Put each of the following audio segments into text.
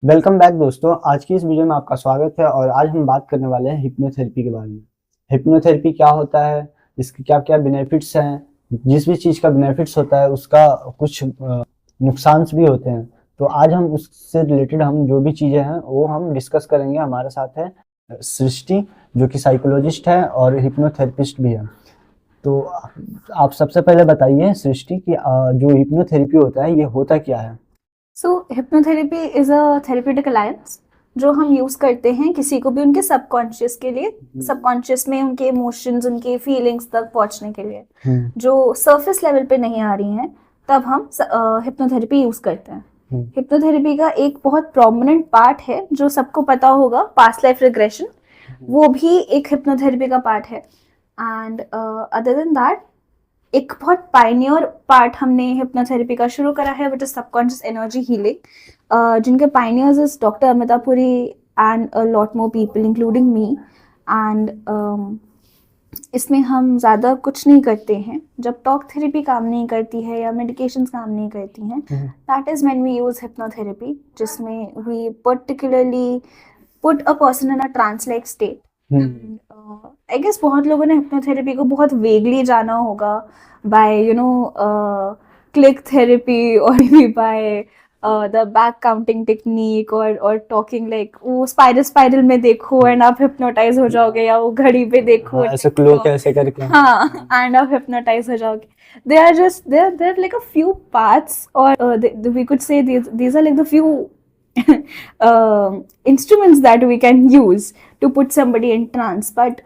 Welcome back दोस्तों। आज की इस वीडियो में आपका स्वागत है और आज हम बात करने वाले हैं हिप्नोथेरेपी के बारे में। हिप्नोथेरेपी क्या होता है, इसके क्या क्या बेनिफिट्स हैं। जिस भी चीज़ का बेनिफिट्स होता है उसका कुछ नुकसान भी होते हैं। तो आज हम उससे रिलेटेड हम जो भी चीज़ें हैं वो हम डिस्कस करेंगे। हमारे साथ है सृष्टि, जो कि साइकोलॉजिस्ट है और हिप्नोथेरेपिस्ट भी है। तो आप सबसे पहले बताइए सृष्टि कि जो हिप्नोथेरेपी होता है ये होता क्या है। So hypnotherapy is a therapeutic alliance जो हम यूज करते हैं किसी को भी उनके सबकॉन्शियस के लिए, सबकॉन्शियस में उनके इमोशंस, उनके फीलिंग्स तक पहुंचने के लिए जो सरफेस लेवल पे नहीं आ रही हैं, तब हम हिप्नोथेरेपी यूज करते हैं। हिप्नोथेरेपी का एक बहुत प्रोमिनेंट पार्ट है जो सबको पता होगा, पास्ट लाइफ रिग्रेशन। वो भी एक हिप्नोथेरेपी का पार्ट है। एंड अदर देन दैट, एक बहुत पायनियर पार्ट हमने हिप्नोथेरेपी का शुरू करा है, which is subconscious energy healing, जिनके pioneers is doctor Amita Puri and a lot more people including me. And इसमें हम ज़्यादा कुछ नहीं करते हैं। जब टॉक थेरेपी काम नहीं करती है या मेडिकेशंस काम नहीं करती हैं, that is when we use hypnotherapy, जिसमें we particularly put a person in a trance like state. I guess बहुत लोगों ने हिप्नोथेरेपी को बहुत वेगली जाना होगा, बाय क्लिक थेरेपी और भी by the back counting technique और टॉकिंग लाइक वो स्पाइरल में देखो एंड आप हिप्नोटाइज हो जाओगे, या वो घड़ी पे देखो ऐसे क्लो कैसे करके। हाँ एंड आप हिप्नोटाइज हो जाओगे। they are just they're like a few paths, or we could say these are like the few instruments that we can use to put somebody in trance. But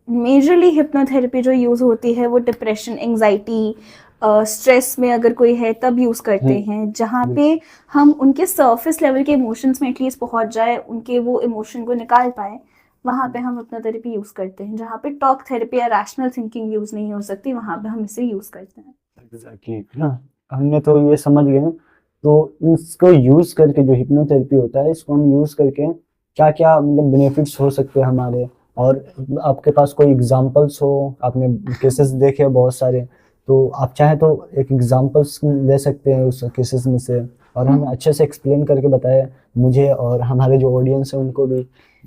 majorly hypnotherapy जो use होती है वो depression, anxiety, stress में अगर कोई है तब use करते हैं, जहाँ पे हम उनके सरफेस लेवल के इमोशंस में एटलीस्ट पहुंच जाए, उनके वो इमोशन को निकाल पाए। वहाँ पे हम हिप्नोथेरेपी यूज करते हैं। जहाँ पे टॉक थेरेपी या रैशनल थिंकिंग यूज नहीं हो सकती, वहाँ पे हम इसे यूज करते हैं। एग्जैक्टली हाँ, हमने तो ये समझ गए। तो इसको यूज करके जो हिप्नोथेरेपी होता है इसको हम यूज करके क्या क्या मतलब बेनिफिट्स हो सकते हैं हमारे। और आपके पास कोई एग्जांपल्स हो, आपने केसेस देखे हैं बहुत सारे, तो आप चाहे तो एक एग्जांपल्स ले सकते हैं उस केसेस में से, और हमें अच्छे से एक्सप्लेन करके बताए मुझे और हमारे जो ऑडियंस है उनको भी,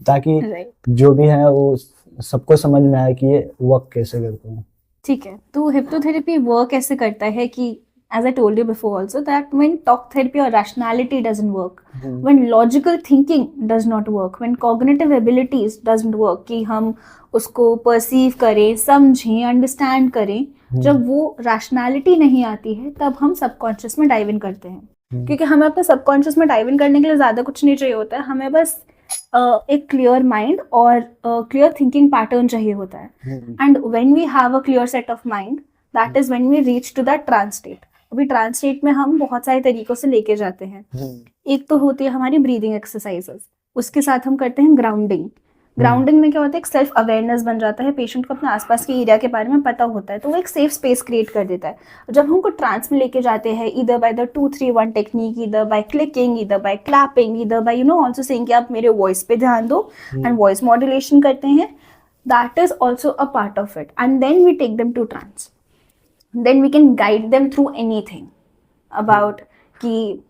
ताकि जो भी है वो सबको समझ में आए कि ये वर्क कैसे करते हैं। ठीक है, तो हिप्नोथेरेपी वर्क ऐसे करता है कि as I told you before also, that when talk therapy or rationality doesn't work, when logical thinking does not work, when cognitive abilities doesn't work, कि हम उसको perceive करें, समझें, understand करें, जब वो rationality नहीं आती है तब हम subconscious में dive in करते हैं। क्योंकि हमें अपने subconscious में dive in करने के लिए ज़्यादा कुछ नहीं चाहिए होता है, हमें बस एक क्लियर माइंड और क्लियर थिंकिंग पैटर्न चाहिए होता है। And when we have a clear set of mind, that is when we reach to that trance state. अभी ट्रांस स्टेट में हम बहुत सारे तरीकों से लेके जाते हैं। एक तो होती है हमारी ब्रीदिंग एक्सरसाइजेस, उसके साथ हम करते हैं ग्राउंडिंग। ग्राउंडिंग में क्या होता है, एक सेल्फ अवेयरनेस बन जाता है, पेशेंट को अपने आसपास के एरिया के बारे में पता होता है, तो वो एक सेफ स्पेस क्रिएट कर देता है। जब हम उनको ट्रांस में लेके जाते हैं, इधर बाय द 2-3-1 टेक्निक, इधर बाय क्लिकिंग, इधर बाय क्लैपिंग, इधर बाय ऑल्सो सेइंग कि आप मेरे वॉइस पे ध्यान दो एंड वॉइस मॉड्यूलेशन करते हैं, that is also a part of it. And then we take them to trance, then we can guide them through anything about कि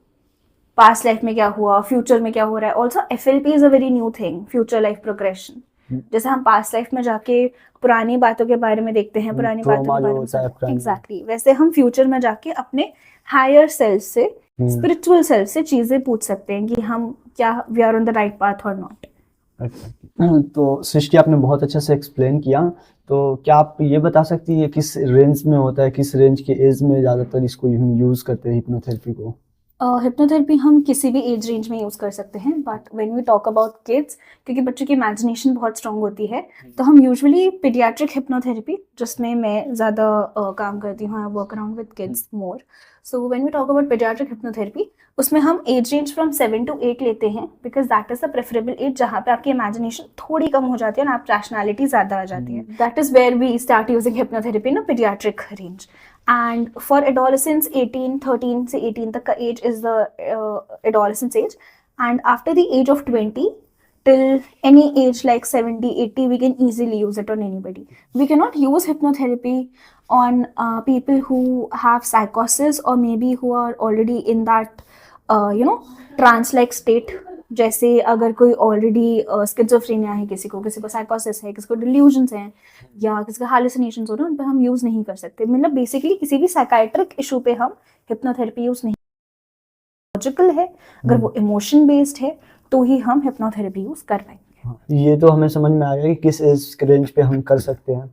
पास्ट लाइफ में क्या हुआ, फ्यूचर में क्या हो रहा है। Also FLP is a very new thing, future life progression. जैसे हम पास्ट लाइफ में जाके पुरानी बातों के बारे में देखते हैं, पुरानी बातों के बारे में एग्जैक्टली वैसे हम फ्यूचर में जाके अपने हायर सेल्फ से, स्पिरिचुअल सेल्फ से चीजें पूछ सकते हैं कि हम क्या, we are on the right path और नॉट। तो सृष्टि आपने बहुत अच्छे से एक्सप्लेन किया। तो क्या आप ये बता सकती है किस रेंज में होता है, किस रेंज के एज में ज़्यादातर इसको हम यूज़ करते हैं हिप्नोथेरेपी को? हिप्नोथेरेपी हम किसी भी एज रेंज में यूज़ कर सकते हैं, but when we talk about kids, क्योंकि बच्चों की इमेजिनेशन बहुत स्ट्रॉन्ग होती है, तो हम यूजुअली पीडियाट्रिक हिप्नोथेरेपी, जिसमें मैं ज़्यादा काम करती हूँ, I work around with kids more. So when we talk about paediatric hypnotherapy, उसमें हम एज रेंज फ्रॉम 7 to 8 लेते हैं, because that is the preferable age जहाँ पे आपकी इमेजिनेशन थोड़ी कम हो जाती है और आप रैशनैलिटी ज़्यादा आ जाती है। That is where we start using hypnotherapy in paediatric range. And for adolescents, 13 से 18 तक का age is the adolescence age, and after the age of 20 till any age like 70-80, we can easily use it on anybody. We cannot use hypnotherapy on people who have psychosis, or maybe who are already in that trance like state, जैसे अगर कोई already schizophrenia है, किसी को साइकोसिस है, किसी को delusions हैं या किसी का हालुसिनेशंस हो रहे हैं, उन पे हम यूज़ नहीं कर सकते। मतलब बेसिकली किसी भी साइकाइट्रिक इशू पे हम हिप्नोथेरेपी यूज़ नहीं, लॉजिकल है, अगर वो इमोशन बेस्ड है तो ही हम हिप्नोथेरेपी यूज़ कर पाएंगे। ये तो हमें समझ में आ गया कि किस एज रेंज पे हम कर सकते हैं।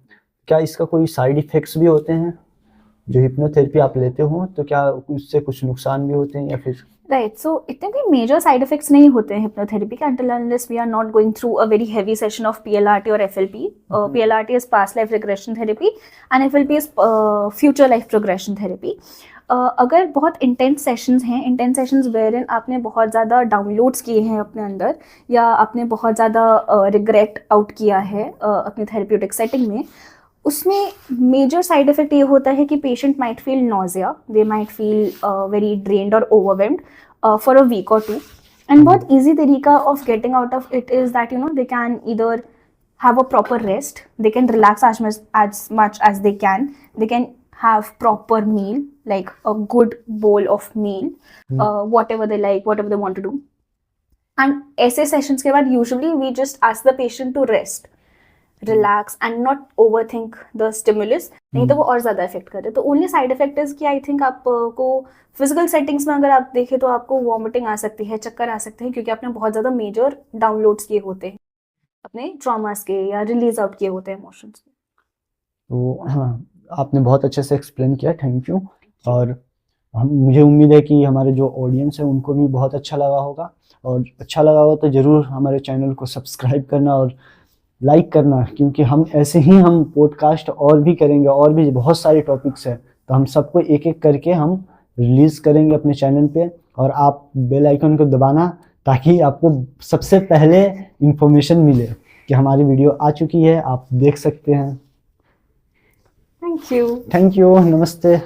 क्या इसका कोई साइड इफेक्ट्स भी होते हैं? जो हिप्नोथेरेपी आप लेते हो तो क्या उससे कुछ नुकसान भी होते हैं या फिर? राइट, सो इतने कोई मेजर साइड इफेक्ट्स नहीं होते हैं हिप्नोथेरेपी के until unless we are not going through a very heavy session of PLRT or FLP. PLRT is past life regression therapy and FLP is future life progression therapy. अगर बहुत intense sessions हैं, intense sessions wherein आपने बहुत ज़्यादा downloads किए हैं अपने अंदर, या आपने बहुत ज़्यादा रिग्रेट आउट किया है अपने थेरेप्यूटिक सेटिंग में, उसमें मेजर साइड इफेक्ट ये होता है कि patient might feel nausea, they might feel very drained और ओवरवेल्म्ड फॉर अ वीक और टू। एंड बहुत ईजी तरीका of getting out of it is that you know they can either have a proper rest, they can relax as much as they can have proper meal, like a good bowl of meal, whatever they like, whatever they want to do. And ऐसे sessions के बाद usually we just ask the patient to rest, relax and not overthink the stimulus, नहीं तो वो और ज़्यादा effect करे। तो ओनली साइड इफेक्ट इज कि आई थिंक आपको फिजिकल सेटिंग्स में अगर आप देखें तो आपको वॉमिटिंग आ सकती है, चक्कर आ सकते हैं, क्योंकि आपने बहुत ज़्यादा मेजर डाउनलोड्स किए होते हैं अपने ट्रॉमास के या रिलीज आउट किए होते हैं इमोशंस। तो हाँ, आपने बहुत अच्छे से एक्सप्लेन किया, थैंक यू। और मुझे उम्मीद है कि हमारे जो ऑडियंस है उनको भी बहुत अच्छा लगा होगा, और अच्छा लगा हो तो ज़रूर हमारे चैनल को सब्सक्राइब करना और लाइक करना, क्योंकि हम ऐसे ही हम पॉडकास्ट और भी करेंगे, और भी बहुत सारे टॉपिक्स हैं, तो हम सबको एक एक करके हम रिलीज़ करेंगे अपने चैनल पे। और आप बेल आइकन को दबाना ताकि आपको सबसे पहले इंफॉर्मेशन मिले कि हमारी वीडियो आ चुकी है, आप देख सकते हैं। Thank you. थैंक यू, नमस्ते।